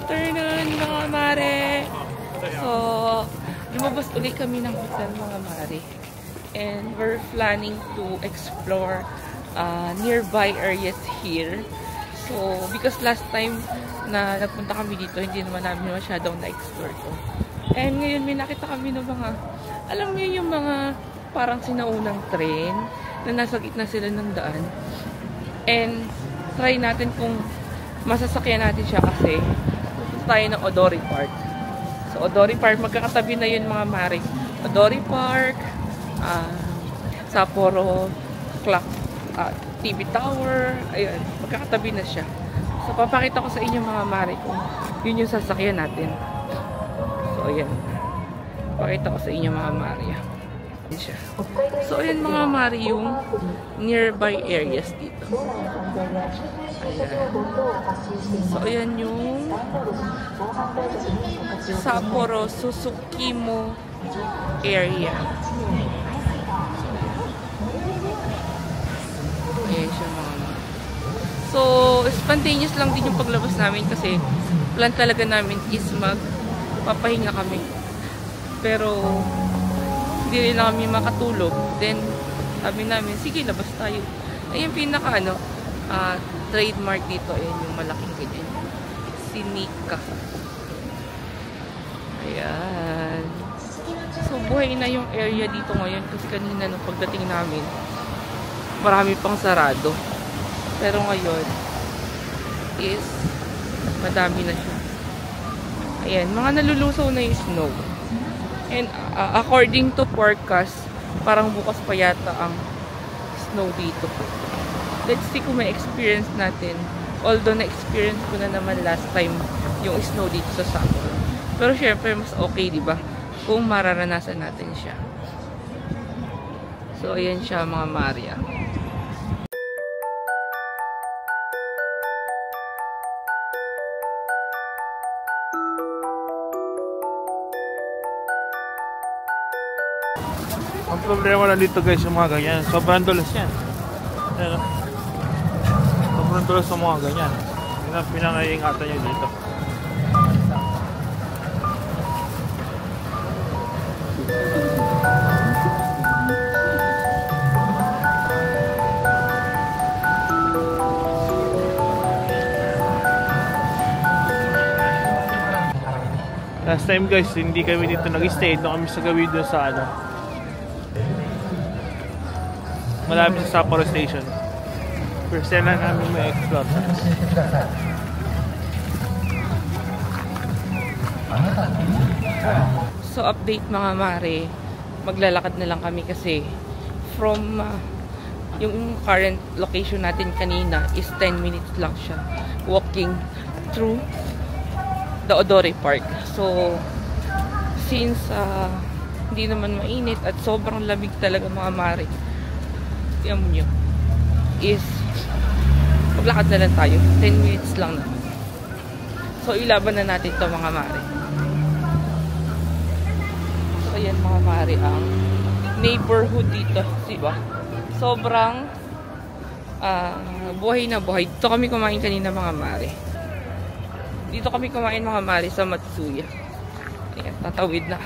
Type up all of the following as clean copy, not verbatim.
afternoon mga mare! So, lumabas ulit kami ng hotel mga mare. And we're planning to explore nearby areas here. So, because last time na nagpunta kami dito, hindi naman namin masyadong na-explore to. And ngayon may nakita kami ng mga, alam niyo yung mga parang sinaunang train na nasa gitna sila ng daan. And try natin kung masasakyan natin siya kasi pupunta tayo ng Odori Park. So, Odori Park, magkakatabi na yun mga mare. Odori Park, Sapporo Clock, TV Tower, ayun, magkakatabi na siya. So, papakita ko sa inyo mga mare kung yun yung sasakyan natin. So, ayan. Papakita ko sa inyo mga mare. Siya. So, ayan mga mare yung nearby areas dito. Ayan. So, ayan yung Sapporo Susukimo area. Ayan siya mga mare. So, spontaneous lang din yung paglabas namin kasi plan talaga namin is magpapahinga kami. Pero, hindi rin na kami makatulog. Then, sabi namin, sige, labas tayo. Ayun, pinaka, trademark dito. Ayan, yung malaking ganyan. Si Nika. Ayan. So, buhay na yung area dito ngayon. Kasi kanina, nung pagdating namin, marami pang sarado. Pero ngayon, is, madami na siya. Ayan, mga nalulusaw na yung snow. And according to forecast, parang bukas pa yata ang snow dito. Let's see kung may experience natin. Although na-experience ko na naman last time yung snow dito sa Sapporo. Pero syempre mas okay, di ba? Kung mararanasan natin siya. So ayan siya mga Maria. Ang problema lang dito guys yung mga ganyan. Sobrang dulas yan. Ayan, sobrang dulas yung mga ganyan. Yun ang pinangaiingatan nyo dito. Last time guys, hindi kami dito nag-stay. Ito kami sa gawin doon sa malapit sa Sapporo Station. First time lang namin may explore. So update mga mare, maglalakad na lang kami kasi from yung current location natin kanina is 10 minutes lang siya walking through the Odori Park. So since hindi naman mainit at sobrang lamig talaga mga mare, yan nyo is maglakad na lang tayo. 10 minutes lang naman. So ilaban na natin to mga mare. So ayan mga mare ang neighborhood dito, diba? Sobrang buhay na buhay. Dito kami kumain kanina mga mare. Dito kami kumain mga mare sa Matsuya. Ayan, tatawid na.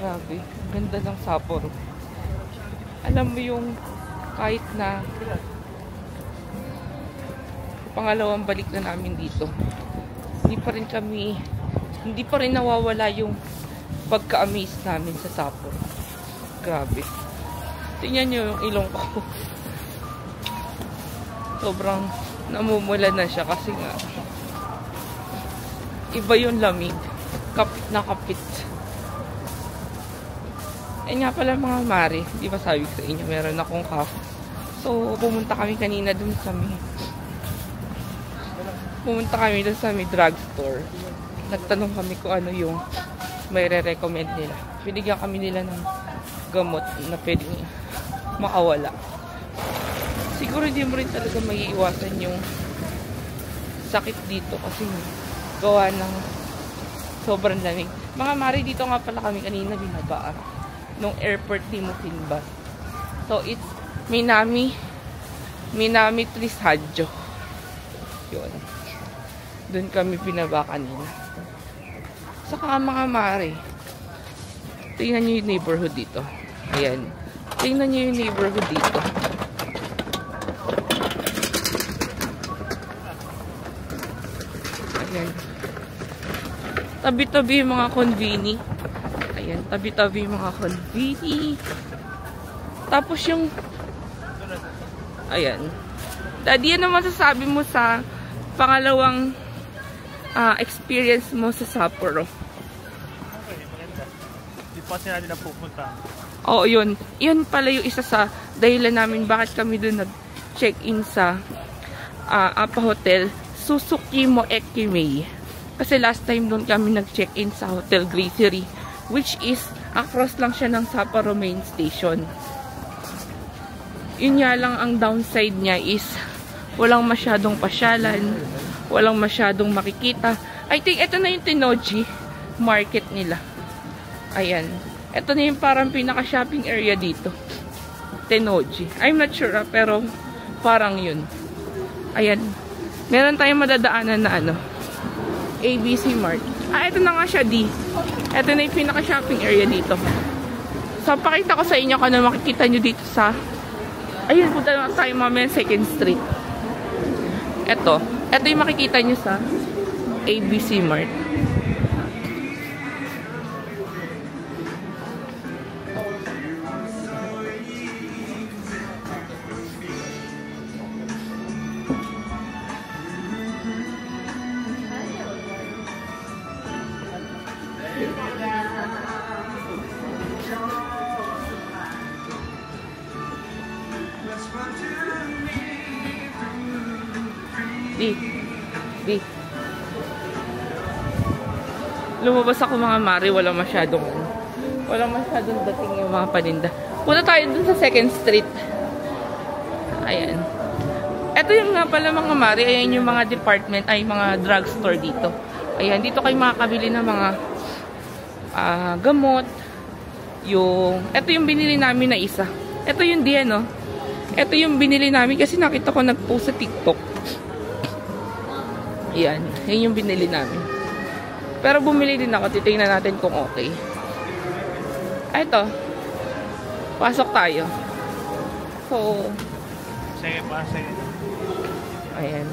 Grabe, ganda ng Sapporo. Alam mo yung kahit na pangalawang balik na namin dito, hindi pa rin nawawala yung pagka-amaze namin sa Sapporo. Grabe. Tingnan nyo yung ilong ko. Sobrang namumula na siya kasi nga iba yung lamig. Kapit na kapit. Eh nga pala mga mare, di ba sabi ko sa inyo, meron akong cough. So, pumunta kami kanina dun sa may drugstore. Nagtanong kami kung ano yung may re-recommend nila. Binigyan kami nila ng gamot na pwedeng makawala. Siguro hindi mo rin talaga maiiwasan yung sakit dito kasi gawa ng sobrang lamig. Mga mare, dito nga pala kami kanina binaba nung airport ni Mofinbus. So it's Minami Trisadjo. Yun. Doon kami binaba kanina. Saka mga mare, tingnan nyo yung neighborhood dito. Ayan. Tingnan nyo yung neighborhood dito. Ayan. Tabi-tabi yung mga conveni. Ayan. Tabi-tabi yung mga conveni. Tapos yung... Ayan. Daddy, ano masasabi mo sa pangalawang experience mo sa Sapporo? Okay, maganda. Di pa natin na pupunta. Oo, yun. Yun pala yung isa sa dahilan namin bakit kami doon nag-check-in sa Apa Hotel, Susukimo Ekimei. Kasi last time doon kami nag-check-in sa Hotel Gracery, which is across lang siya ng Sapporo Main Station. Yun nga lang ang downside niya is walang masyadong pasyalan, walang masyadong makikita. I think ito na yung Tennoji market nila. Ayan. Ito na yung parang pinaka-shopping area dito. Tennoji. I'm not sure pero parang yun. Ayan. Meron tayong madadaanan na ano. ABC Mart. Ito na nga siya, D. Ito na yung pinaka-shopping area dito. So, pakita ko sa inyo kung ano makikita nyo dito sa... Ayun, punta na tayo mamaya 2nd Street. Ito yung makikita nyo sa ABC Mart. Di. Lumabas ako mga mare, walang masyadong dating yung mga paninda. Punta tayo dun sa 2nd Street. Ayan. Ito yung nga pala mga mare, ayan yung mga department, ay mga drugstore dito. Ayan, dito kayo makakabili ng mga gamot. Ito yung binili namin na isa. Ito yung diyan, no? Ito yung binili namin kasi nakita ko nag-post sa TikTok. Yan. Yan yung binili namin. Pero bumili din ako. Titingnan natin kung okay. Ito. Pasok tayo. So. Sige pa, sige. Ayan.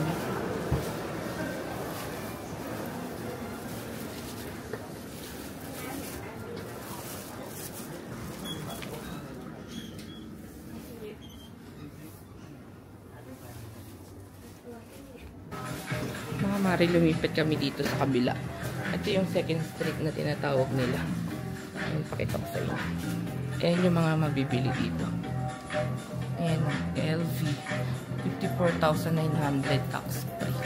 Mga mare, lumipit kami dito sa kabila. Ito yung 2nd Street na tinatawag nila. Ayan, pakita ko sa inyo. Ayan yung mga mabibili dito. Ayan, LV. 54,900 tax free.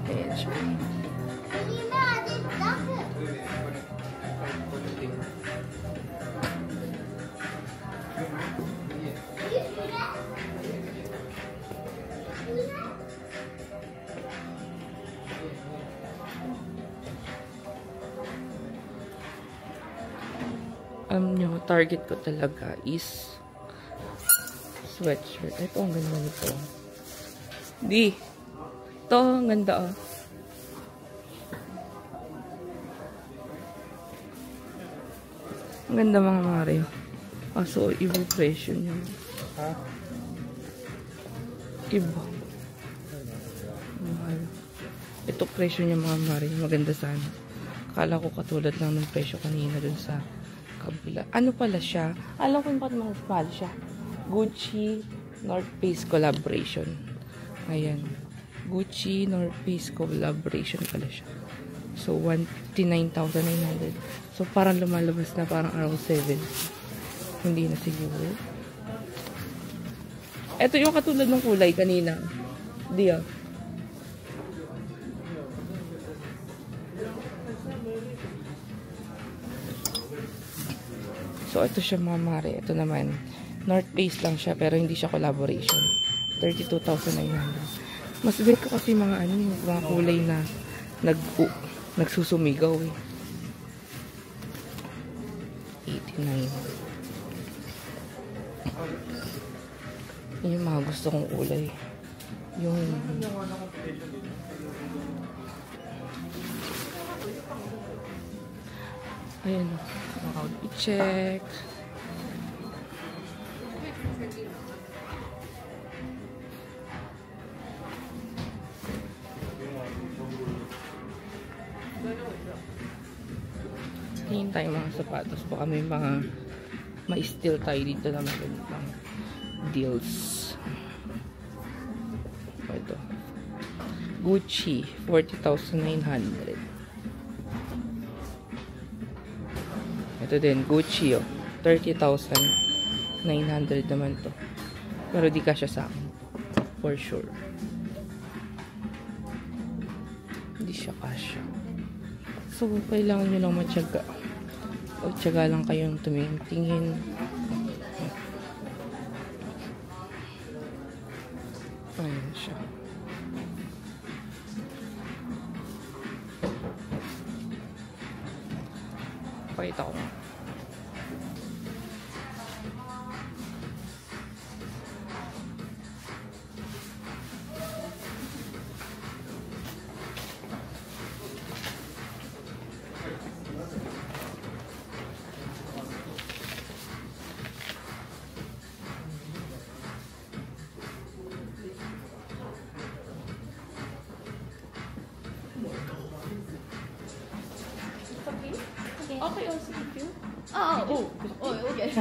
Ayan siya. Nyo, target ko talaga is sweatshirt. Ito, ang ganda nito. Di. Ito, ang ganda, oh. Ang ganda mga Mario. So, iba presyo niya. Ha? Iba. Mahal. Ito presyo niya mga Mario. Maganda sana. Akala ko katulad lang ng presyo kanina dun sa kabila. Ano pala siya? Alam ko bakit mahal siya. Gucci North Face collaboration. Ayan. Gucci North Face collaboration pala siya. So, 29,900. So, parang lumalabas na parang around 7. Hindi na siguro. Ito yung katulad ng kulay kanina. Di ah. So, ito siya mga mare. Ito naman. North Face lang siya, pero hindi siya collaboration. 32,900. Mas bet ko kasi mga ano, mga kulay na nagsusumigaw eh. 89. Yung mga gusto kong kulay. Yung ayun, i-check. Tingin tayo mga sapatos. Baka may mga ma-steal tayo dito na magandang deals. Ito. Gucci, 40,900. Ito din, Gucci, 30,900 naman to. Pero di kasya sa akin. For sure. Hindi siya kasya. So, kailangan nyo lang matyaga. O tiyaga lang kayong tumingin. Ayan siya. Pakita ko nga. Okay, also thank you. Okay. Yes.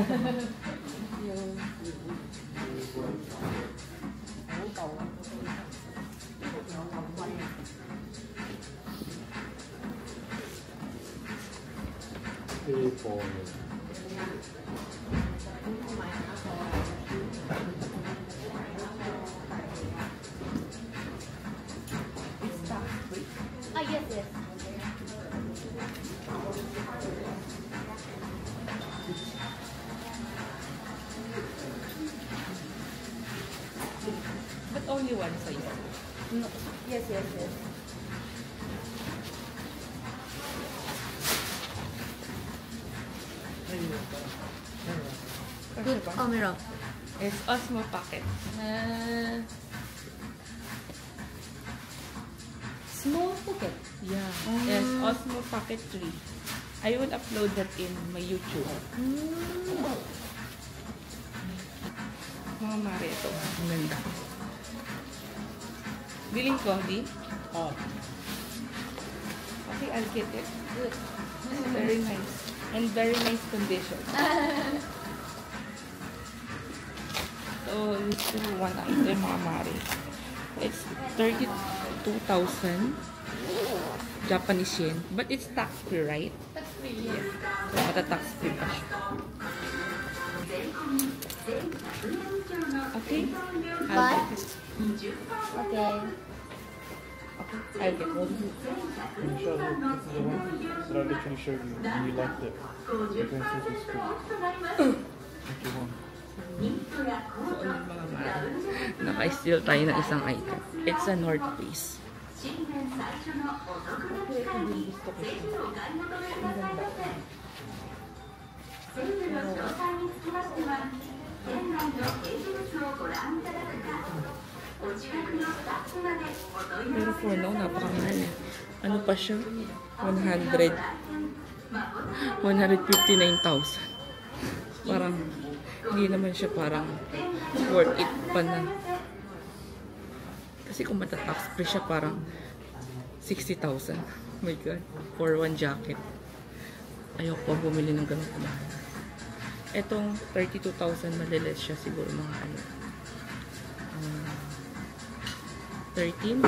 But only one size. No. Yes. Good camera. It's Osmo Pocket. Small pocket. Yeah. Yes, Osmo Pocket 3. I will upload that in my YouTube. Mga mare ito. Ang ganda. Biling ko, di? Okay, I'll get it. Good. Very nice. And very nice condition. So, ito one item, mga mare. It's 32,000 Japanese yen. But it's tax-free, right? That's free. Yes. So, mata-tax-free pa siya. Okay? I'll get it. Okay. I'll get it. Can you show her? This is the one that I literally showed you and you liked it. You can see this good. What you want? So, ano mga mare? Naka-steal tayo ng isang item. It's a North Face. Pero for now, napakamahal eh. Ano pa siya? 159,000. Parang, hindi naman siya parang worth it pa na. Kasi kung matatax free siya, parang 60,000. Oh my God. For one jacket. Ayoko bumili ng ganun kamahal. Etong 32,000, malilis siya siguro mga ano. 13?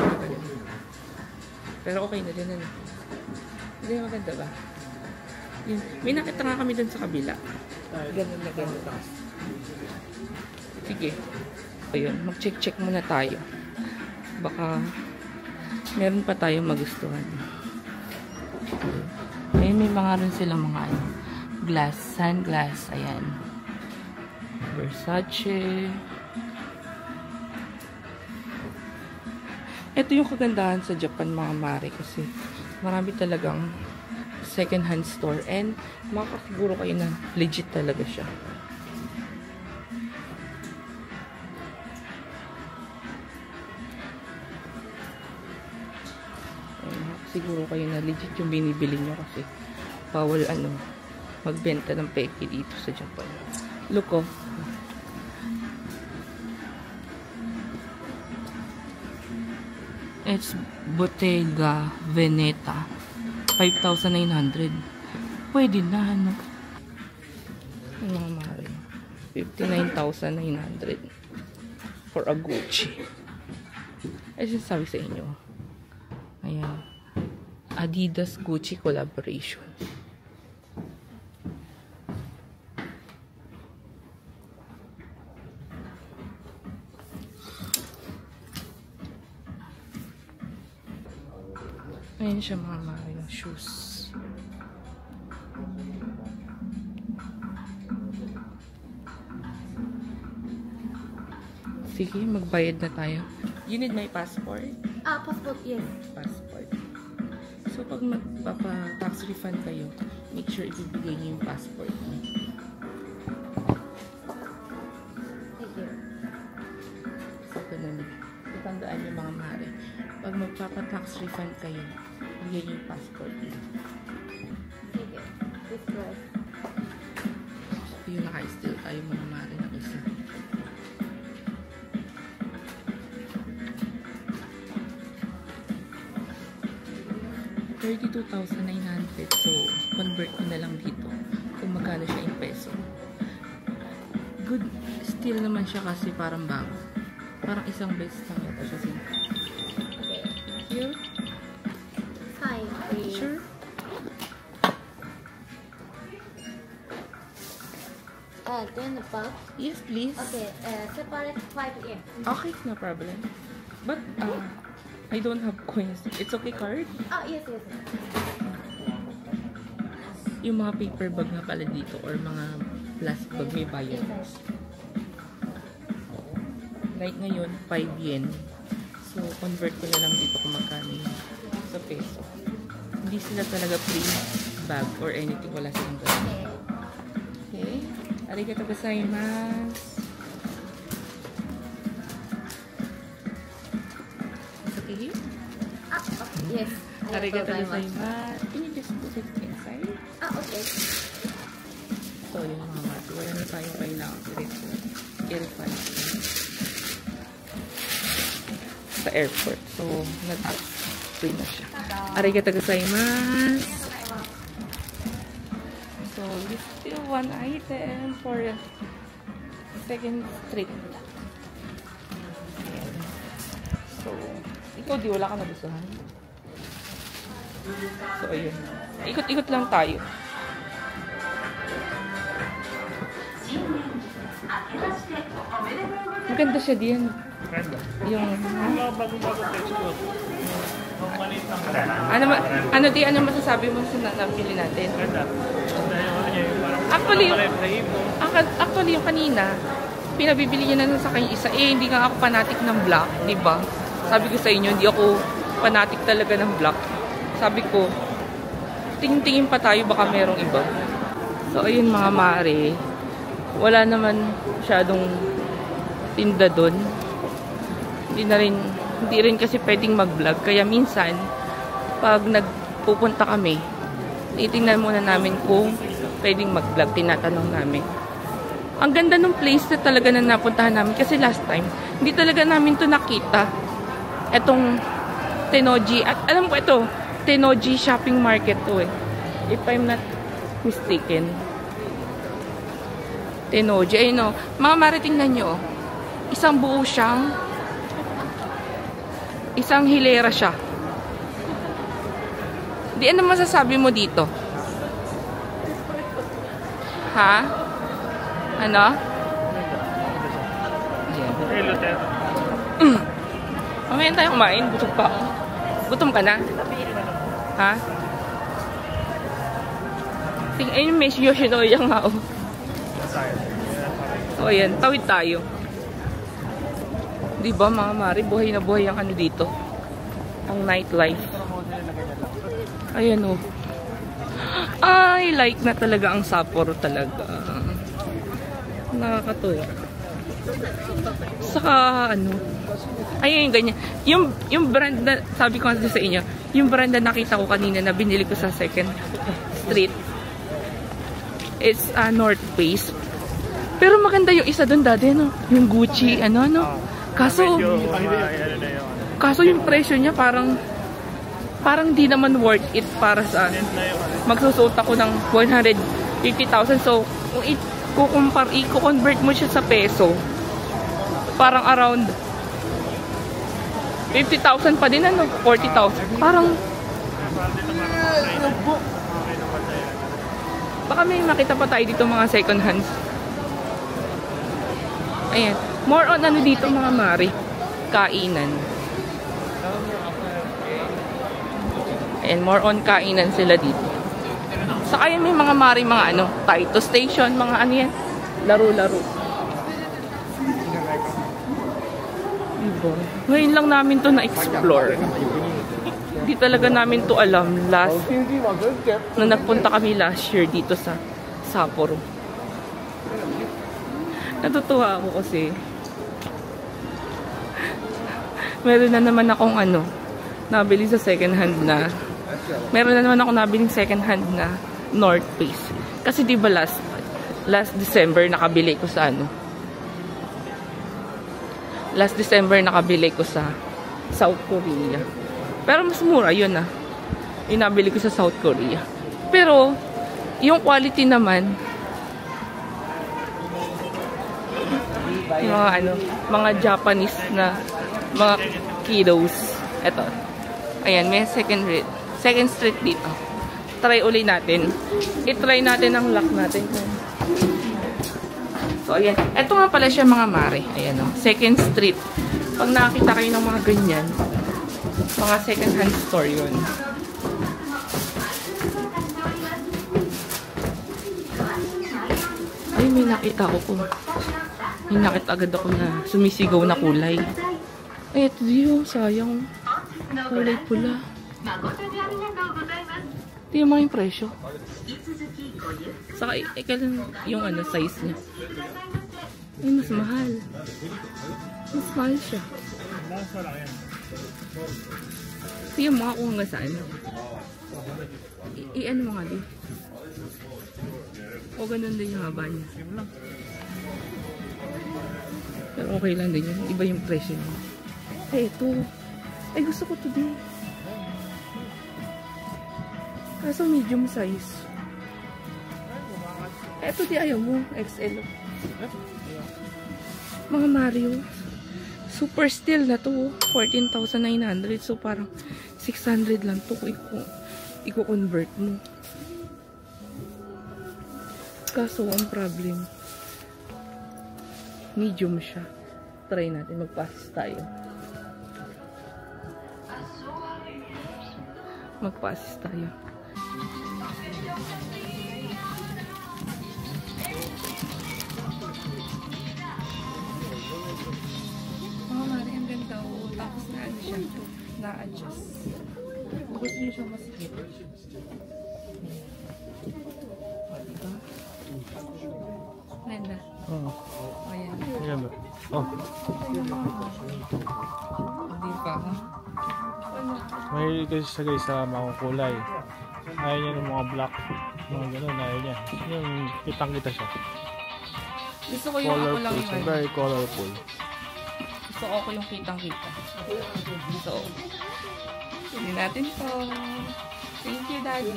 Pero okay na din ano. Hindi maganda ba? Yun. May nakita nga kami dun sa kabila. Ganun na ganun. Sige. Ayun, mag-check muna tayo. Baka meron pa tayong magustuhan. Ayun, may mga rin silang mga ano, glass, sunglass. Ayan. Versace. Ito yung kagandahan sa Japan, mga mare, kasi marami talagang second hand store and makasiguro kayo na legit talaga siya. Siguro kayo na legit yung binibili nyo kasi bawal magbenta ng peke dito sa Japan. Look, oh. It's Bottega Veneta. 5,900. Pwede na, ano? Mga mahal. 59,900 for a Gucci. Ay, sinasabi sa inyo. Ayan. Adidas Gucci collaboration. Ayan siya, mga mahal ng shoes. Sige, magbayad na tayo. You need my passport? Passport, yes. Passport. So, pag magpapa-tax refund kayo, make sure ibibigay niyo yung passport niyo. Thank you. So, ganun. Itandaan niyo, mga mahal. Pag magpapa-tax refund kayo, bigay niyo yung passport niyo. Thank you. This price. So, yun, naka-still tayo, mga mahal, ng isa. $32,900. So, convert ko na lang dito kung magkano siya in peso. Good. Still naman siya kasi parang bago. Parang isang beses lang yata siya sin. Okay. Here? Fine. Sure? Do you know Yes, please. Okay. Separate 5 yen. Okay, no problem. But, I don't have coins. It's okay, card? Yes, yes. Yung mga paper bag na pala dito or mga plastic bag may bayad. Like ngayon, 5 yen. So, convert ko na lang dito kung magkano yun sa peso. Hindi sila talaga free bag or anything. Wala silang gano'n. Okay. Arigatou gozaimasu. It's okay here? Yes. Arigatou gozaimasu. Can you just put it inside? Okay. So, yun mga mati. Wala na tayong kailangan i-refund sa airport. So, nag-free na siya. Arigatou gozaimasu. So, this is still one item for second street. Ayan. So, ikaw di wala ka nagustuhan. So, ayun. Ikot-ikot lang tayo. Maganda siya diyan. Ganda. Yung Mga bagong-bagong texture. Ang maliit lang ka. ano masasabi mo sa napili natin? Ganda. Ganda yung ano niya, yung parang Actually, yung kanina, pinabibili niya na sa kanya isa. Hindi nga ako fanatic ng black, di ba? Sabi ko sa inyo, hindi ako fanatic talaga ng black. Sabi ko, tingin-tingin pa tayo, baka merong iba. So, ayun mga mare, wala naman masyadong tinda doon. Hindi rin kasi pwedeng mag-vlog. Kaya minsan, pag nagpupunta kami, titingnan muna namin kung pwedeng mag-vlog. Tinatanong namin. Ang ganda ng place na talaga na napuntahan namin. Kasi last time, hindi talaga namin to nakita. Etong Tennoji. At alam ko ito, Tennoji Shopping Market to eh. If I'm not mistaken. Tennoji. Ayun o. Mga maritingnan nyo. Isang buo siyang isang hilera siya. Di ano masasabi mo dito? Ha? Ano? Mamaya tayo kumain. Gutom pa ako. Gutom ka na? Ha? Ayun, may Yoshinoya nga oh. So, ayan. Tawid tayo. Diba mga mare? Buhay na buhay ang ano dito. Ang nightlife. Ayan o. I like na talaga ang Sapporo talaga. Nakakatuwa. Saka ano. Ayun yung ganyan. Yung brand na, sabi ko kasi sa inyo, yung brand na nakita ko kanina na binili ko sa 2nd Street. It's North Face. Pero maganda yung isa doon dati, no? Yung Gucci, ano. Kaso yung presyo niya parang di naman worth it para sa magsusuot ako ng 150,000. So, kung i-convert mo siya sa peso, parang around 50,000 pa din, ano? 40,000. Parang baka may makita pa tayo dito mga second hands. Ayan. More on ano dito mga mare. Kainan. Ayan. More on kainan sila dito. Saka yan may mga mare, mga ano, Taito Station, mga ano yan. Laro-laro. Diba? Ngayon lang namin to na-explore. Hindi talaga namin to alam last na nagpunta kami last year dito sa Sapporo. Natutuwa ako kasi meron na naman akong ano nabili sa second hand na second hand na North Face. Kasi diba last December nakabili ko sa ano, last December nakabili ko sa South Korea. Pero mas mura yun ah. Yung nabili ko sa South Korea. Pero, yung quality naman, yung mga ano, mga Japanese na mga kiddos. Ito. Ayan, may second street dito. Try uli natin. I-try natin ang luck natin. So, ayan. Ito nga pala siya mga mare. Ayan o. Second street. Pag nakakita kayo ng mga ganyan, mga second hand store yun. Ay, may nakita ako. May nakita agad ako na sumisigaw na kulay. Ay, ito yun. Sayang. Kulay pula. Ito yung mga yung presyo. Saka, kailan yung ano, size niya. Ay, mas mahal. Mas mahal siya. Ito yung mga kung hanggang saan. I-ano mo nga din. O ganun din yung haba niya. Pero okay lang din yun. Iba yung presyo niya. Ay, ito. Ay, gusto ko ito din. Kaso medium size. Ito di ayaw mo. XL. Mga Mario. Super still na to. 14,900. So parang 600 lang to kung i-convert mo. Kaso ang problem, medium siya. Try natin. Mag-pass tayo. Mag-pass tayo. Tapos na ano siya, na-adjust. Gusto niyo siya masikip. Diba? Nanda? Oo. O yan. Ayan ba? Oh. Diba? May kasi siya guys sa mga kulay. Ayaw niya ng mga black. Mga ganun, ayaw niya. Yung kitang-kita siya. Gusto ko yung ako lang Colorful. yun. Very colorful. So, ako yung kitang-kita. So, hindi natin po. Thank you, Daddy.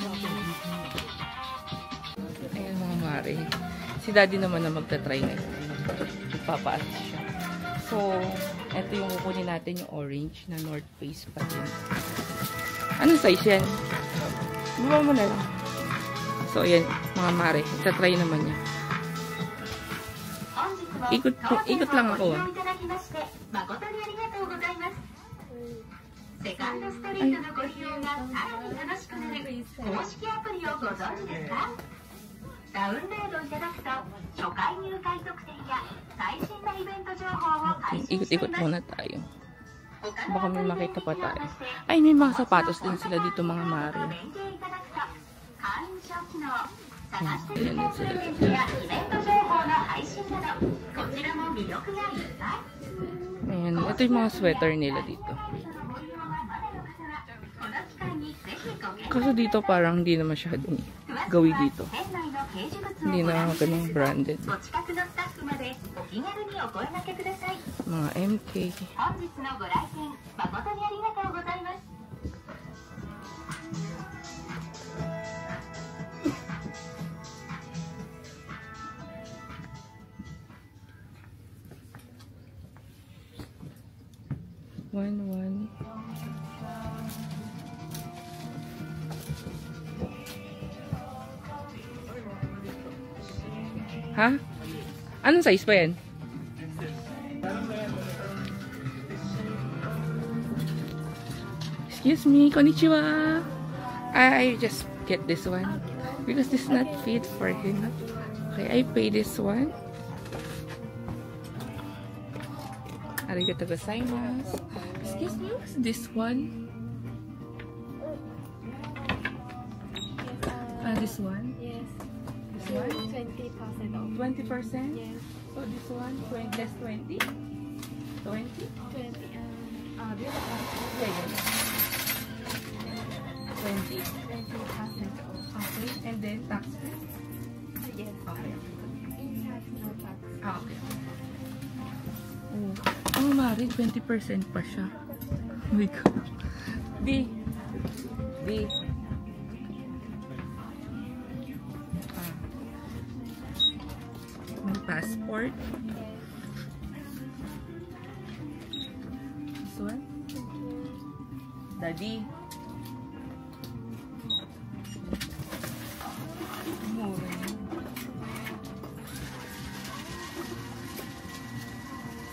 Ayan mga mare. Si Daddy naman na magta-try na ito. Ipapaas siya. So, ito yung kukunin natin yung orange na North Face pa din. Anong size yan? Buwa mo na lang. So, ayan mga mare. Ita-try naman niya. Ikot lang ako ah. ダウンロードいただくと初回入会特典や最新なイベント情報を配信してい Ikot-ikot ます。 muna tayo. Baka may makita pa tayo. Ay, may mga sapatos din sila dito mga mare. Ayan din sila. Ayan, ito yung mga sweater nila dito. Kaso dito parang hindi na masyadong gawi dito. Hindi na ganun branded. Mga MK. One. Ha? Anong size pa yan? Excuse me, konnichiwa. I just get this one because this is not fit for him. Okay, I pay this one. Arigatou gozaimasu. Excuse me, what's this one? This one? Yes. This one? 20% off. 20%? Yes. So this one, 20 less 20? 20? 20. This one. Yeah. 20. 20% off. Okay. And then tax free? Yes. Okay. It has no tax. Okay. Oh, mari, 20% pa siya. Oh my God. D. May passport. This one? Daddy. Mura yun.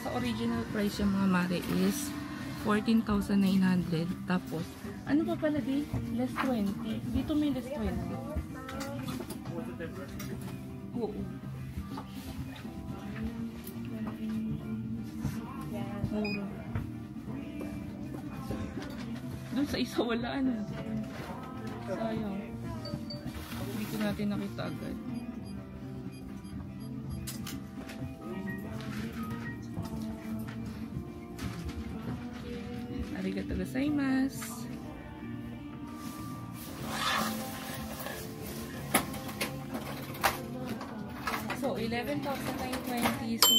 Sa original price yung mga mare is 14,900. Tapos, ano pa pala di? Less 20. Dito may less 20. Oo. Mura. Doon sa isa wala ano. Sayang. Dito natin nakita agad. Arigatou gozaimasu. So, 11,920. So,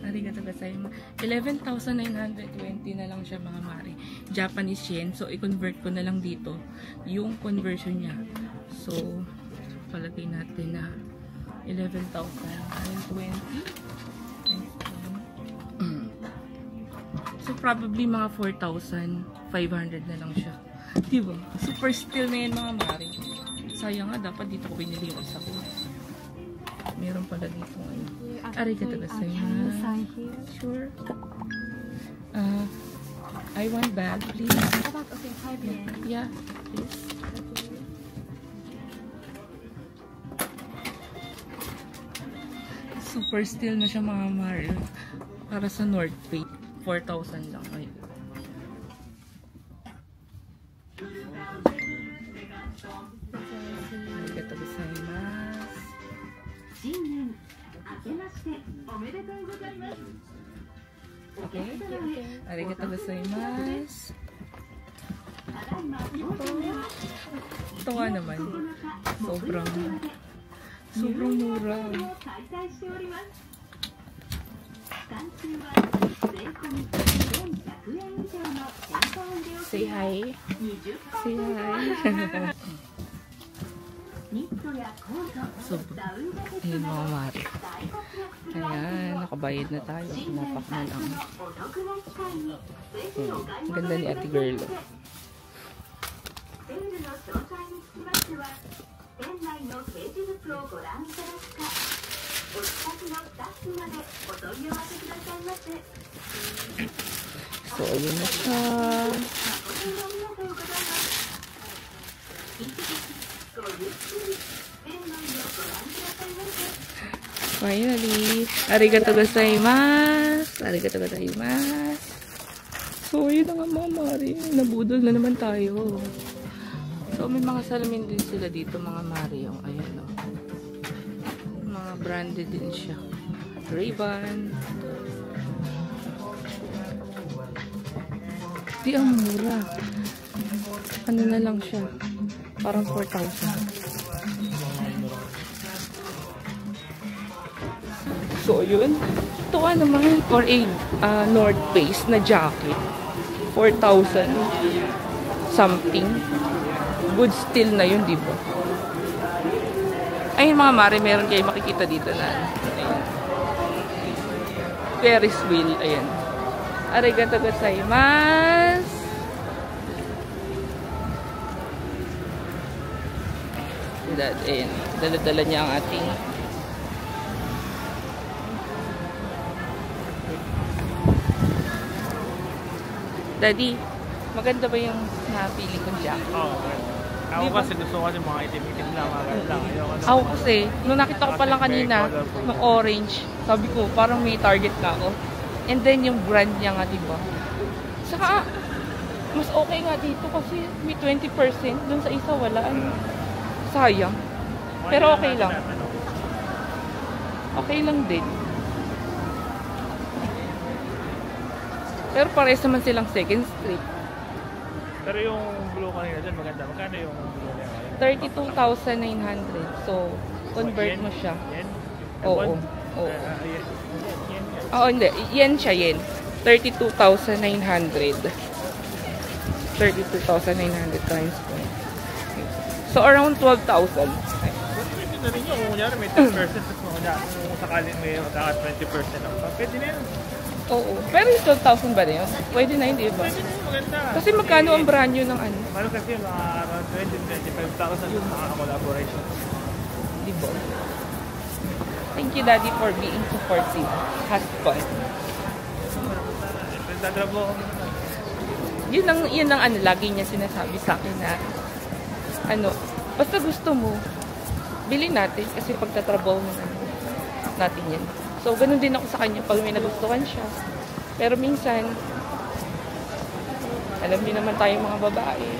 arigatou gozaimasu. 11,920 na lang siya mga mare. Japanese yen. So, i-convert ko na lang dito yung conversion niya. So, palagay natin na 11,920. So, probably mga 4,500 na lang siya. Diba? Super still na yan mga mare. Sayang nga, dapat dito ko binili yung isa ko. Meron pala dito ngayon. Arigatou gozaimasu. Sure. I want bag, please. About okay, 5 yen. Yeah, please. Super still na siya mga mare. Para sa North Face. 4,000 lang. Ay. Arigatou gozaimasu. Okay. Arigatou gozaimasu. Ito nga naman. Sobrang mura. Say hi. Say hi. So, ayun mga mare. Ayan, nakabayad na tayo. Pinapak na lang. Ayan, ang ganda ni Ate Girl. So, ayun na siya. Finally, arigatou gozaimasu. Arigatou gozaimasu. So, yun na nga mga mare. Nabudol na naman tayo. So, may mga salamin din sila dito mga mare. Yung ayan o. Mga branded din siya. Ray-Ban. Di ang mura. Ano na lang siya. Parang 4,000. So, yun. Ito naman for a North Face na jacket. 4,000 something. Good still na yun, diba? Ayun mga mare, meron kayo makikita dito na ayan. Ferris wheel. Ayan. Arigatou gozaimasu. Ayan. Dala-dala niya ang ating Daddy, maganda ba yung napili kong jacket? Oo. Ako kasi gusto ko kasi mga itim-itim lang. Ako kasi, nung nakita ko pa lang kanina, ng orange, sabi ko, parang may target na ako. And then yung brand niya nga, diba? Saka, mas okay nga dito kasi may 20%. Dun sa isa, wala. Sayang. Pero okay lang. Okay lang din. Pero pares naman silang second strip. Pero yung blue kanina dyan, maganda. Magkano yung blue niya? 32,900. So, convert mo siya. Yen? Oo. Oo. Yen. Oo, hindi. Yen siya, yen. 32,900. 32,900 times 1. So, around 12,000. Pwede na rin yung kunyari may 10%. Kung sakaling may 20% lang. Pwede na yun. Oo. Pero yung 12,000 ba na yun? Pwede na yun, diba? Pwede na yun, maganda. Kasi magkano ang brand nyo ng ano? Ano kasi mga around 20-25,000 yung mga collaboration. Diba? Thank you, Daddy, for being supportive. Husband. Nagtatrabaho ko. Yun ang ano, lagi niya sinasabi sa akin na ano, basta gusto mo, bilhin natin kasi pagtatrabaho mo natin yan. So, ganun din ako sa kanya pag may nagustuhan siya. Pero minsan, alam niyo naman tayo mga babae,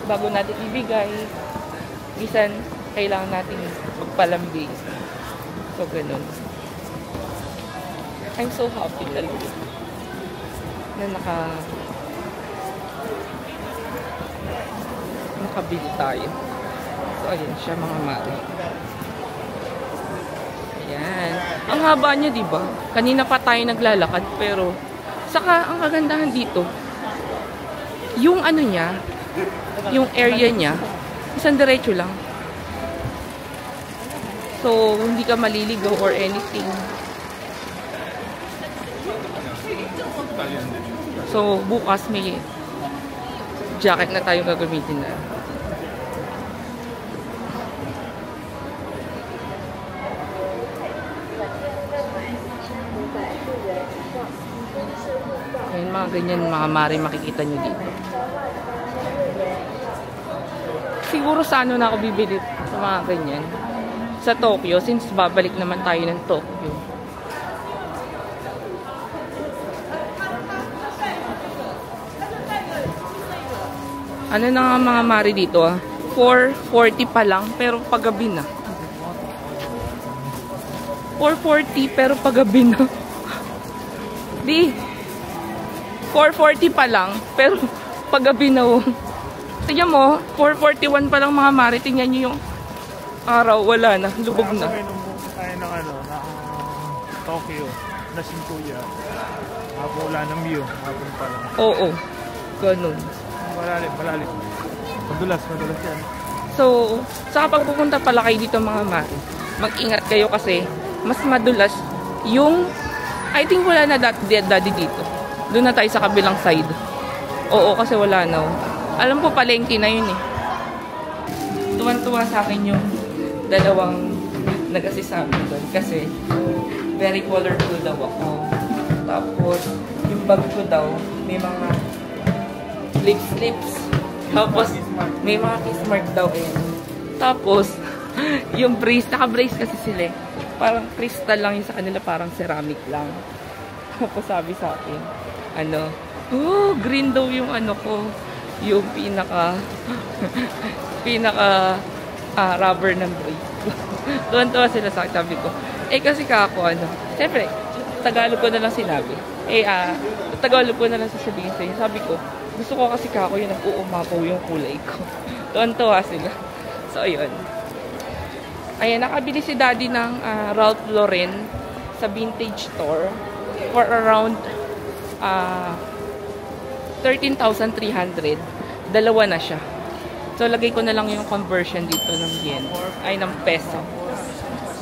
bago natin ibigay, minsan, kailangan natin magpalambing. So, ganun. I'm so happy talaga na nakabili tayo. So, ayan siya mga mare. Ayan. Ang haba niya, diba? Kanina pa tayo naglalakad, pero saka ang kagandahan dito, yung ano niya, yung area niya, isang diretso lang. So, hindi ka maliligaw or anything. So, bukas may jacket na tayo gagamitin na. Ayun, mga ganyan, mga mare, makikita nyo dito. Siguro sa ano na ako bibili sa mga ganyan. Sa Tokyo, since babalik naman tayo ng Tokyo. Ano na nga mga mare dito 440 pa lang, pero paggabi na. 440 pero paggabi na. Di 440 pa lang, pero paggabi na. Tingnan mo, 441 pa lang mga mare. Tingnan nyo yung araw, wala na, lubog na. Tayo ng ano, na Tokyo, na Shinjuku. Wala ng view, hapon pa lang. Oo, ganun. Malalim. Madulas yan. So, sa kapag pupunta pala kayo dito mga mare, mag-ingat kayo kasi mas madulas yung, I think wala na daddy dito. Doon na tayo sa kabilang side. Oo, kasi wala na. Alam ko palengke na yun eh. Tuwan-tuwa sa akin yung dalawang nag-asisabi doon kasi very colorful daw ako. Tapos, yung bag ko daw, may mga lips. Tapos, may mga kiss mark daw eh. Tapos, yung brace, naka-brace kasi sila eh. parang crystal lang yung sa kanila, parang ceramic lang. Tapos sabi sa akin, green daw yung ko, yung pinaka rubber ng brace. Tuwan-tuwa sila sa akin, sabi ko. Kasi siyempre, Tagalog ko na lang sinabi. Tagalog ko na lang sasabihin sa inyo. Sabi ko, gusto ko kasi yung nag-uumapaw yung kulay ko. Tuwan-tuwa sila. So, ayun. Ayan, nakabili si Daddy ng Ralph Lauren sa vintage store for around 13,300. Dalawa na siya. So, lagay ko na lang yung conversion dito ng yen. Ay, ng peso.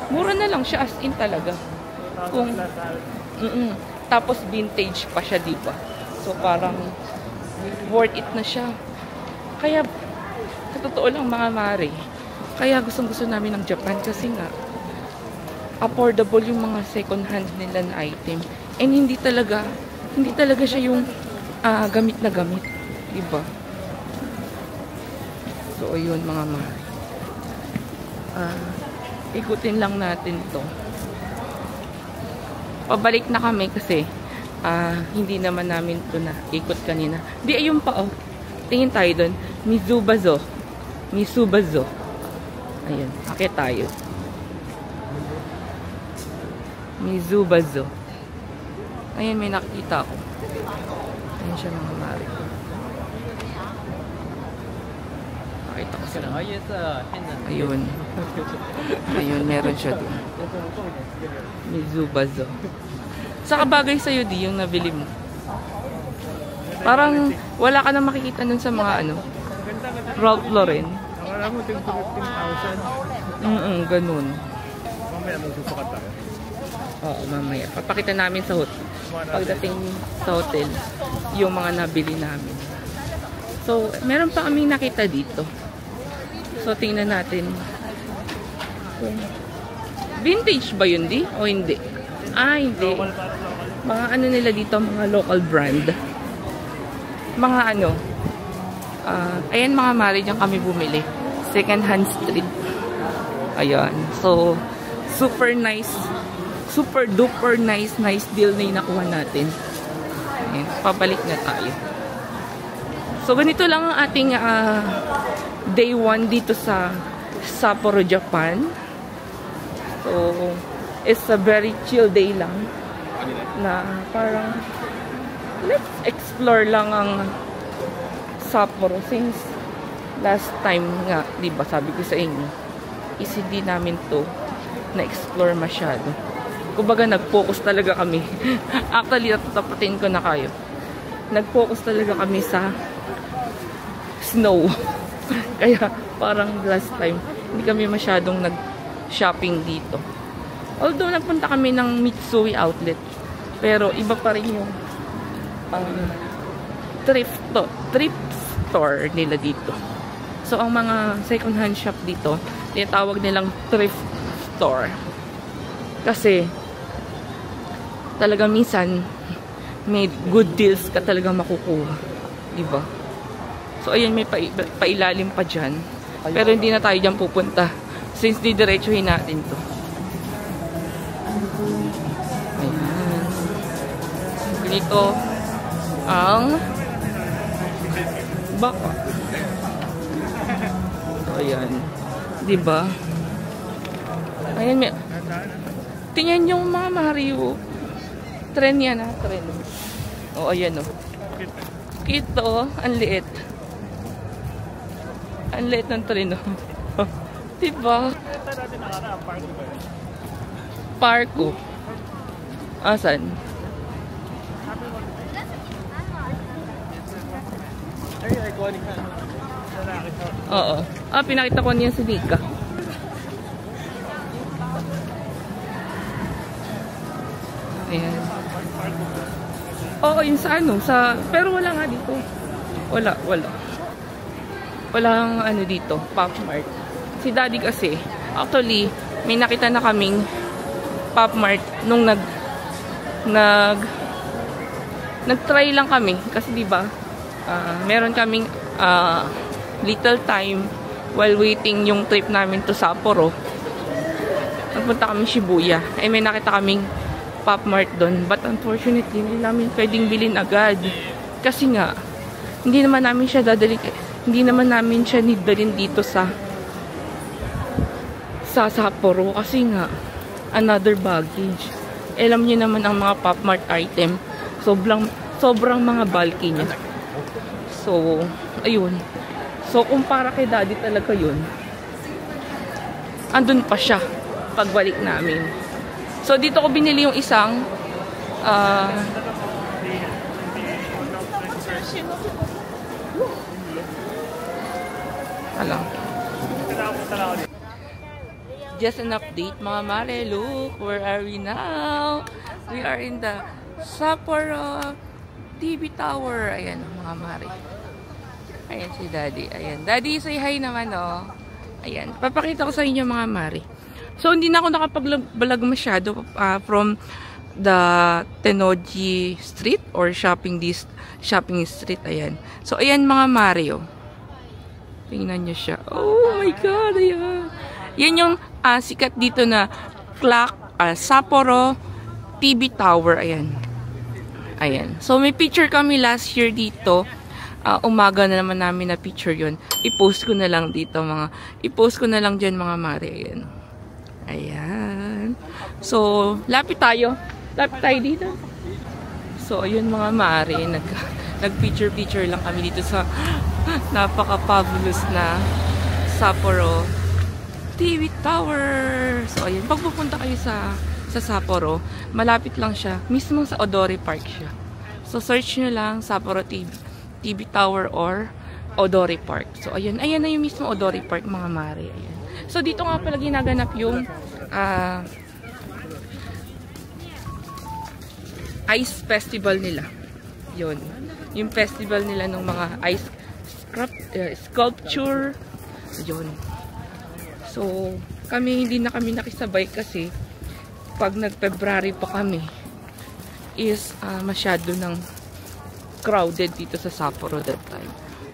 Mura na lang siya, as in talaga. Tapos, vintage pa siya, diba? So, parang worth it na siya. Kaya, sa totoo lang, mga mare, kaya gustong-gusto namin ng Japan kasi nga, affordable yung mga second hand nila na item. And hindi talaga siya yung gamit na gamit. Diba? So, ayun mga mare. Ikutin lang natin to. Pabalik na kami kasi hindi naman namin to na ikot kanina. Di, ayun pa oh. Tingin tayo dun. Misubazo. Ayun. Akit tayo. Mizubazo. Ayun, may nakikita ako. Ayun siya mga mare. Nakita ko sila. Ayun. Ayun, meron siya dun. Mizubazo. Saka bagay sa'yo di yung nabili mo. Parang wala ka na makikita nun sa mga Ralph Lauren. Wala mo, 15,000. Ganun. Mamaya magsusukat tayo. Oo, mamaya. Papakita namin sa hotel. Pagdating sa hotel, yung mga nabili namin. So, meron pa kaming nakita dito. So, tingnan natin. Vintage ba yun, di? O hindi? Hindi. Mga nila dito, mga local brand. Mga ayan mga mare, dyan kami bumili. Second hand street. Ayan. So, super nice. Super duper nice deal na yung nakuha natin. Ayan. Pabalik na tayo. So, ganito lang ang ating day 1 dito sa Sapporo, Japan. So, it's a very chill day lang. Na parang let's explore lang ang Sapporo since last time nga, di ba, sabi ko sa inyo, is hindi namin to na-explore masyado. Kumbaga, nag-focus talaga kami. Actually, natatapatin ko na kayo. Nag-focus talaga kami sa snow. Kaya, parang last time, hindi kami masyadong nag-shopping dito. Although, nagpunta kami ng Mitsui outlet. Pero, iba pa rin yung thrift store nila dito. So, ang mga second-hand shop dito, tinatawag nilang thrift store. Kasi, talaga minsan, may good deals ka talaga makukuha. Diba? So, ayun, may pailalim pa dyan. Pero hindi na tayo dyan pupunta. Since didiretsuhin natin to. Ayan. Ganito ang baka. So, ayan. Diba? Ayan, may... Tingnan yung mga Mario. Tren yan, ha? Tren. O, ayan, o. Kito, ang liit. Ang liit ng tren, o. Diba? Parko. Asan? Ay, iconic na. Oo. Pinakita ko niya si Nika. Ayan. Oo, yung sa pero wala nga dito. Wala. Walang dito, Pop Mart. Si Daddy kasi, actually, may nakita na kaming Pop Mart nung nag-try lang kami. Kasi diba, meron kaming little time while waiting yung trip namin to Sapporo. Nagpunta kami Shibuya. Eh, may nakita kaming Pop Mart doon. But unfortunately, hindi namin pwedeng bilhin agad. Kasi nga, hindi naman namin siya nidalhin dito sa Sapporo. Kasi nga, another baggage. Alam niyo naman ang mga Pop Mart item. Sobrang mga bulky niya. So, ayun. So, kumpara kay Daddy talaga yun. Andun pa siya pagbalik namin. So, dito ko binili yung isang just an update mga mare. Look, where are we now? We are in the Sapporo TV Tower. Ayan mga mare. Ayan si Daddy. Ayan. Daddy, say hi naman, oh. Ayan. Papakita ko sa inyo mga mare. So, hindi na ako nakapag-vlog masyado from the Tennoji Street or shopping street. Ayan. So, ayan mga Mario. Tingnan nyo siya. Oh my God. Ayan. Yan yung sikat dito na Sapporo TV Tower. Ayan. Ayan. So, may picture kami last year dito. Umaga na naman namin na picture yun. I-post ko na lang dito i-post ko na lang dyan mga Mario. Ayan. Ayan. So, lapit tayo. Lapit tayo dito. So, ayun mga mare. Nag-picture lang kami dito sa napaka-fabulous na Sapporo TV Tower. So, ayun. Pag pupunta kayo sa Sapporo, malapit lang siya. Mismo sa Odori Park siya. So, search nyo lang Sapporo TV Tower or Odori Park. So, ayun. Ayan na yung mismo Odori Park mga mare. Ayan. So, dito nga pala ginaganap yung ice festival nila. Yun. Yung festival nila ng mga ice sculpture. Yun. So, hindi na kami nakisabay kasi pag nag-February pa kami is masyado ng crowded dito sa Sapporo that time.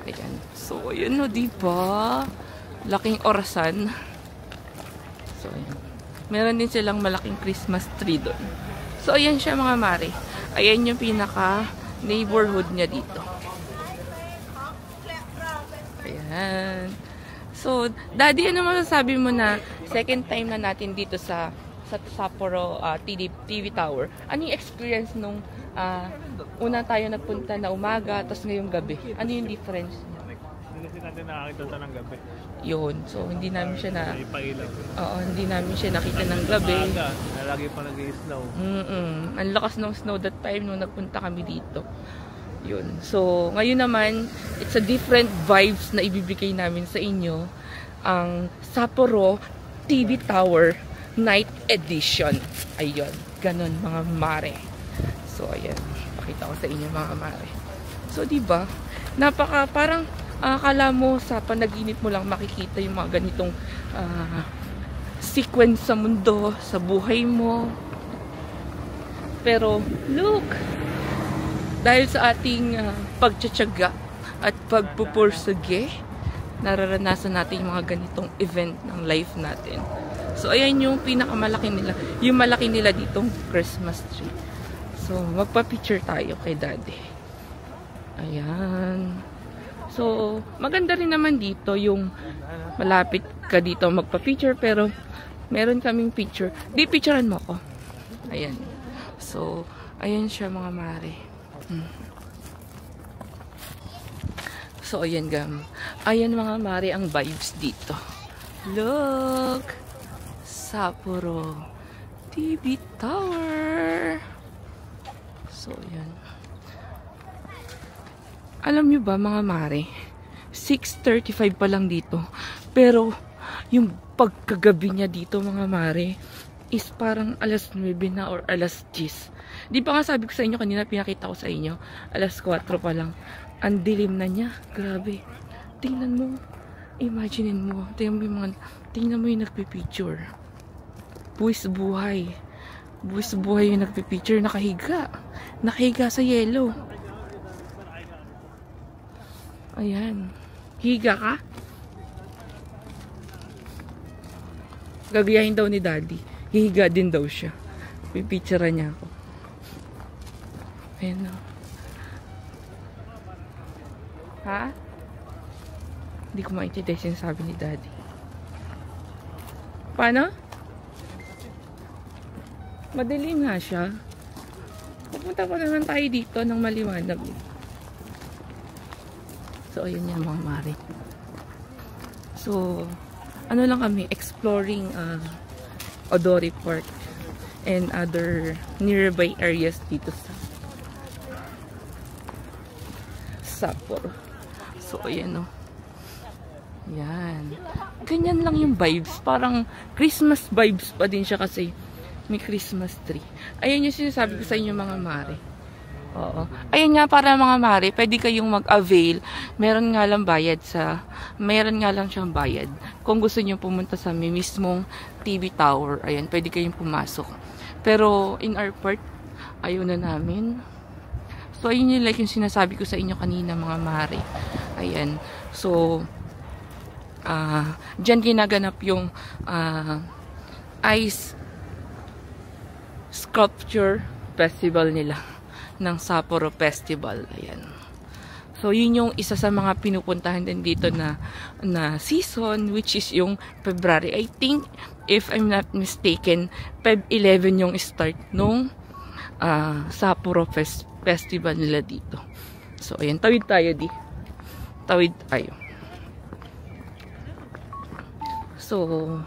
Ayan. So, yun no, diba? Laking orasan. So, ayan. Meron din silang malaking Christmas tree doon. So, ayan siya mga mare. Ayan yung pinaka-neighborhood niya dito. Ayan. So, Daddy, ano masasabi mo na second time na natin dito sa Sapporo TV Tower? Ano yung experience nung una tayo nagpunta na umaga, tapos ngayong gabi? Ano yung difference niya? Hindi kasi natin nakakita ito ng gabi. Yun. So, hindi namin siya hindi namin siya nakita ng gabi. Lagi pa nag-i-snow. Ang lakas ng snow that time nung nagpunta kami dito. Yun. So, ngayon naman, it's a different vibes na ibibigay namin sa inyo. Ang Sapporo TV Tower Night Edition. Ayun. Ganon mga mare. So, ayan. Pakita ko sa inyo mga mare. So, diba? Parang akala mo sa panaginip mo lang makikita yung mga ganitong sequence sa mundo, sa buhay mo. Pero, look! Dahil sa ating pagtsatsaga at pagpupursige, nararanasan natin yung mga ganitong event ng life natin. So, ayan yung pinakamalaki nila. Yung malaki nila ditong Christmas tree. So, magpa-picture tayo kay Daddy. Ayan. So, maganda rin naman dito yung malapit ka dito magpa-picture, pero meron kaming picture. Di, picturean mo ako. Ayan. So, ayan siya mga mare. So, ayan ayan mga mare ang vibes dito. Look! Sapporo TV Tower. So, ayan. Alam nyo ba mga mare, 6:35 pa lang dito. Pero, yung pagkagabi niya dito mga mare, is parang alas 9 na or alas 10. Di ba nga sabi ko sa inyo kanina, pinakita ko sa inyo, alas 4 pa lang. Ang dilim na niya. Grabe. Tingnan mo. Imaginein mo. Tingnan mo yung nagpipicture. Buwis buhay. Buwis buhay yung nagpipicture. Nakahiga. Nakahiga sa yelo. Ayan. Higa ka? Gagayahin daw ni Daddy. Hihiga din daw siya. Pipicturean niya ako. Ayan o. Ha? Hindi ko maintindihan yung sinasabi ni Daddy. Paano? Madilim nga siya. Pupunta pa naman tayo dito ng maliwanag. So, ayun yan mga mare. So, ano lang kami, exploring Odori Park and other nearby areas dito sa Sapporo. So, ayan o. Yan. Ganyan lang yung vibes. Parang Christmas vibes pa din siya kasi may Christmas tree. Ayan yung sinasabi ko sa inyo mga mare. Oo. Ayan nga para mga mare, pwede kayong mag-avail. Meron nga lang siyang bayad. Kung gusto niyo pumunta sa mismong TV tower, ayan, pwede kayong pumasok. Pero in our part, ayaw na namin. So, ayun yung like yung sinasabi ko sa inyo kanina mga mare. Ayan. So, dyan ginaganap yung ice sculpture festival nila ng Sapporo Festival. Ayan. So, yun yung isa sa mga pinupuntahan din dito na season, which is yung February. I think, if I'm not mistaken, Feb 11 yung start nung Sapporo Festival nila dito. So, ayan. Tawid tayo di. Tawid tayo. So,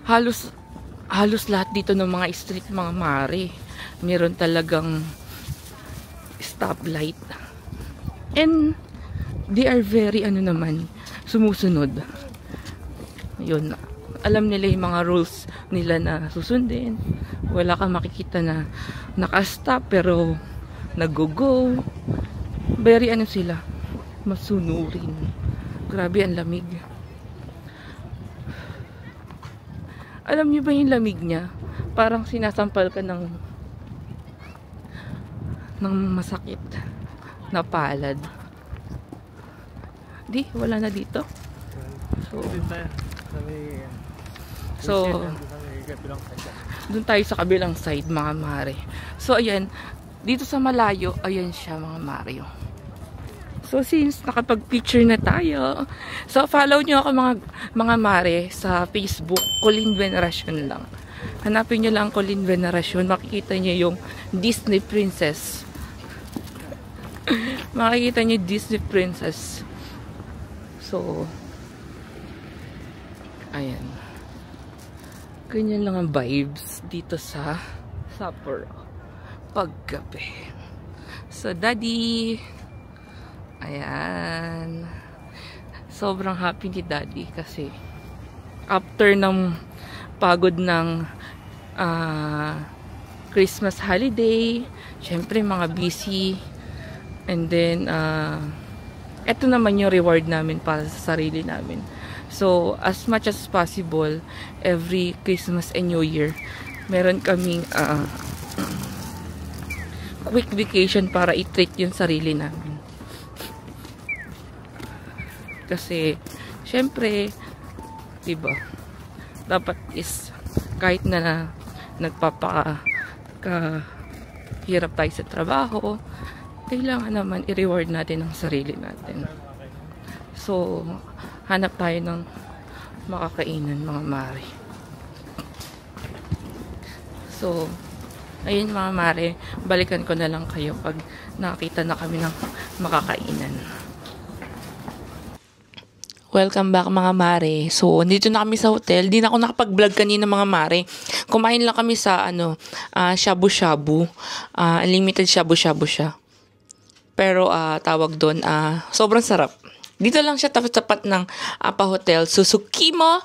halos lahat dito ng mga street mga mare. Meron talagang stoplight. And, they are very, sumusunod. Yun. Alam nila yung mga rules nila na susundin. Wala kang makikita na naka-stop pero nag-go-go. Very sila. Masunurin. Grabe ang lamig. Alam niyo ba yung lamig niya? Parang sinasampal ka ng masakit na palad. Di, wala na dito. So, dun tayo sa kabilang side mga mare. So, ayan. Dito sa malayo, ayan siya mga mare. So, since nakapag-picture na tayo, so, follow nyo ako mga mare sa Facebook, Colleen Veneracion lang. Hanapin nyo lang Colleen Veneracion, makikita nyo yung Disney Princess. Makikita nyo Disney Princess. So, ayan. Ganyan lang ang vibes dito sa Sapporo paggabi. So, Daddy, ayan. Sobrang happy ni Daddy kasi after ng pagod ng Christmas holiday, syempre mga busy, and then eto naman yung reward namin para sa sarili namin. So, as much as possible, every Christmas and New Year, meron kaming quick vacation para i-treat yung sarili namin. Kasi, syempre, diba, dapat is, kahit na nagpapakahirap tayo sa trabaho, kailangan naman i-reward natin ang sarili natin. So, hanap tayo ng makakainan, mga mare. So, ayun mga mare, balikan ko na lang kayo pag nakakita na kami ng makakainan. Welcome back mga mare. So, dito na kami sa hotel. Di na ako nakapag-vlog kanina mga mare. Kumain lang kami sa shabu-shabu. Unlimited shabu-shabu siya. Pero tawag doon, sobrang sarap. Dito lang siya tapat ng Hotel Susukino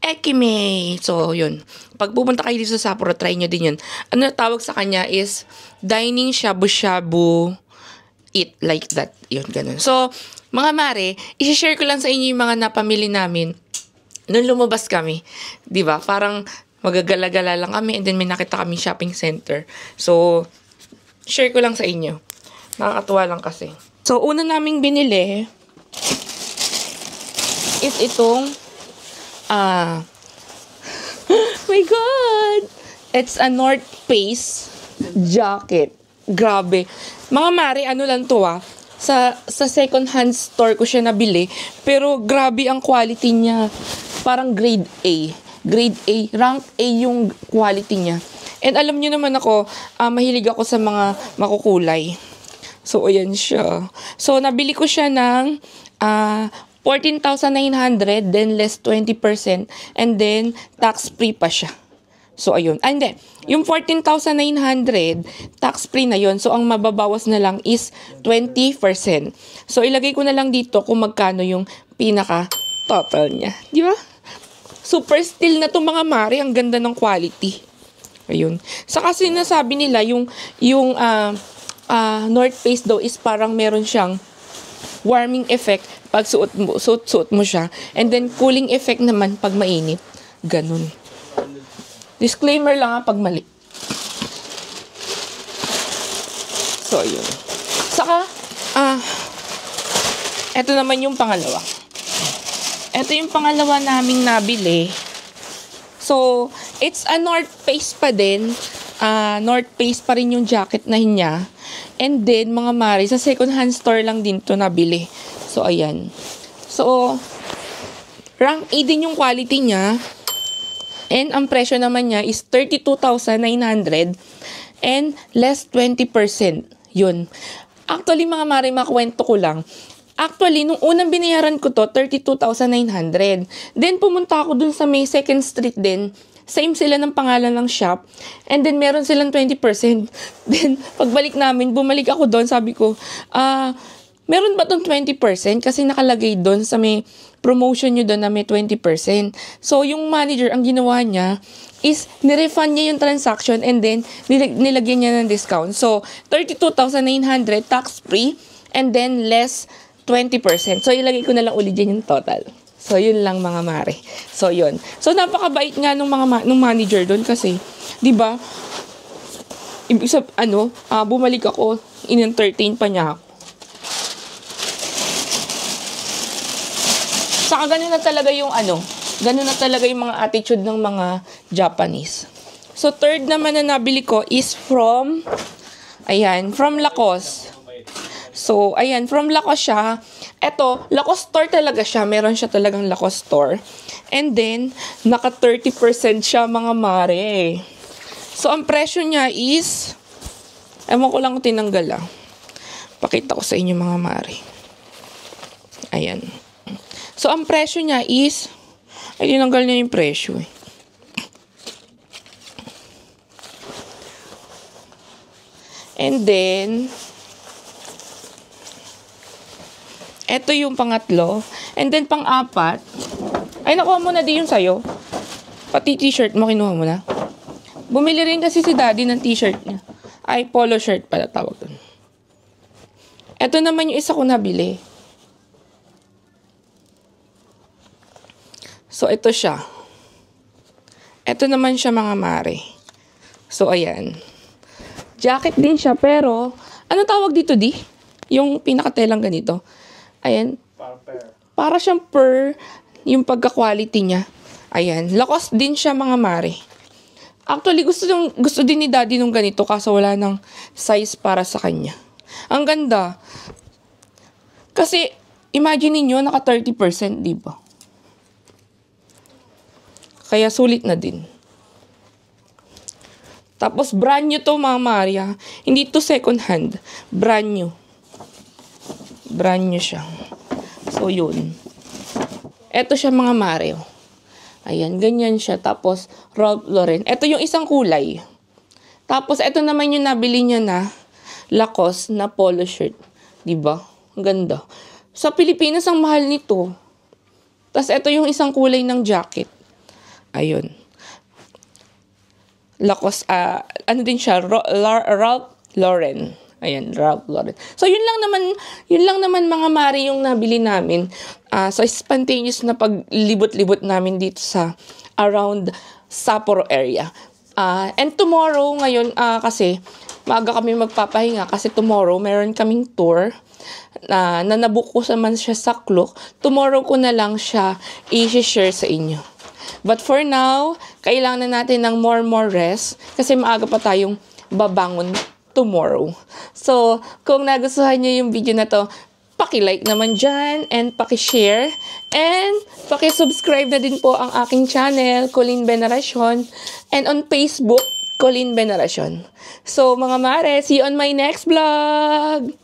Ekime. So, yun. Pag pupunta kayo dito sa Sapporo, try nyo din yun. Ano tawag sa kanya is dining shabu-shabu, eat like that. Yun, ganun. So, mga mare, isi-share ko lang sa inyo yung mga napamili namin nung lumabas kami. Diba? Parang magagala-gala lang kami and then may nakita kami shopping center. So, share ko lang sa inyo. Nakakatuwa lang kasi. So, una naming binili is itong My God! It's a North Face jacket. Grabe. Mga mare, ano lang to sa second hand store ko siya nabili. Pero grabe ang quality niya. Parang grade A. Grade A. Rank A yung quality niya. And alam niyo naman ako, mahilig ako sa mga makukulay. So, ayan siya. So, nabili ko siya ng 14,900, then less 20%, and then tax-free pa siya. So, ayun. Hindi. Yung 14,900, tax-free na yon. So, ang mababawas na lang is 20%. So, ilagay ko na lang dito kung magkano yung pinaka-total niya. Di ba? Super steel na to mga mare. Ang ganda ng quality. Ayun. Saka sinasabi nila, yung North Face daw is parang meron siyang warming effect pag suot mo siya. And then, cooling effect naman pag mainit. Ganun. Disclaimer lang pag mali. So, yun. Saka, eto naman yung pangalawa. Eto yung pangalawa naming nabili. So, it's a North Face pa din. North Face pa rin yung jacket na niya. And then, mga mari, sa second hand store lang din to nabili. So, ayan. So, rank A din yung quality niya. And ang presyo naman niya is 32,900 and less 20%. Yun. Actually, mga mari, makwento ko lang. Actually, nung unang binayaran ko to, 32,900. Then, pumunta ako dun sa may 2nd Street din. Same sila ng pangalan ng shop. And then, meron silang 20%. Then, pagbalik namin, bumalik ako doon. Sabi ko, meron ba tong 20%? Kasi nakalagay doon sa may promotion nyo doon na may 20%. So, yung manager, ang ginawa niya is nirefund niya yung transaction and then nilagyan niya ng discount. So, 32,900 tax-free and then less 20%. So, ilagay ko na lang ulit dyan yung total. So, yun lang mga mare. So, yun. So, napakabait nga nung manager doon kasi, di ba, bumalik ako, in-entertain pa niya ako. Saka ganun na talaga yung ganun na talaga yung mga attitude ng mga Japanese. So, third naman na nabili ko is from Lacoste. So, ayan, from Lacoste siya. Eto, Lacoste store talaga siya. Meron siya talagang Lacoste store. And then, naka 30% siya mga mare. So, ang presyo niya is, ewan ko lang kung tinanggal Pakita ko sa inyo mga mare. Ayan. So, ang presyo niya is, tinanggal niya yung presyo And then, eto yung pangatlo. And then, pang-apat. Nakuha mo na din yung sayo. Pati t-shirt mo, kinuha mo na. Bumili rin kasi si daddy ng t-shirt niya. Polo shirt pala tawag dun. Eto naman yung isa ko nabili. So, ito siya. Ito naman siya mga mare. So, ayan. Jacket din siya, pero, ano tawag dito, di? Yung pinakatelang ganito. Ayan. Para siyang yung pagka-quality niya. Ayan. Lacoste din siya mga mare. Actually, gusto din ni daddy nung ganito, kaso wala nang size para sa kanya. Ang ganda. Kasi, imagine niyo naka 30%, di ba? Kaya sulit na din. Tapos brand new to mga Maria. Hindi to second hand. Brand new. Brand new siya. So yun. Eto siya mga Mario. Ayan, ganyan siya. Tapos Ralph Lauren. Eto yung isang kulay. Tapos eto naman yung nabili niya na Lacoste na polo shirt. Diba? Ang ganda. Sa Pilipinas ang mahal nito. Tapos eto yung isang kulay ng jacket. Ayun. Lacoste, din siya, Ralph Lauren. Ayan, Ralph Lauren. So, yun lang naman mga mari yung nabili namin. So, spontaneous na paglibot-libot namin dito sa around Sapporo area. And tomorrow, ngayon, kasi maaga kami magpapahinga kasi tomorrow, meron kaming tour na nabook ko naman siya sa Klook. Tomorrow ko na lang siya i-share sa inyo. But for now, kailangan natin ng more rest kasi maaga pa tayong babangon tomorrow. So, kung nagustuhan nyo yung video na to, paki-like naman dyan and paki-share and paki-subscribe na din po ang aking channel, Colleen Veneracion, and on Facebook, Colleen Veneracion. So, mga mare, see you on my next vlog!